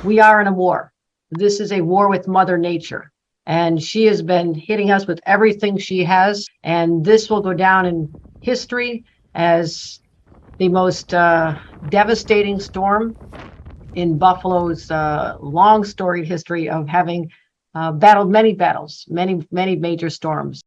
we are in a war. This is a war with Mother Nature. And she has been hitting us with everything she has. And this will go down in history as the most devastating storm in Buffalo's long storied history of having battled many battles, many major storms.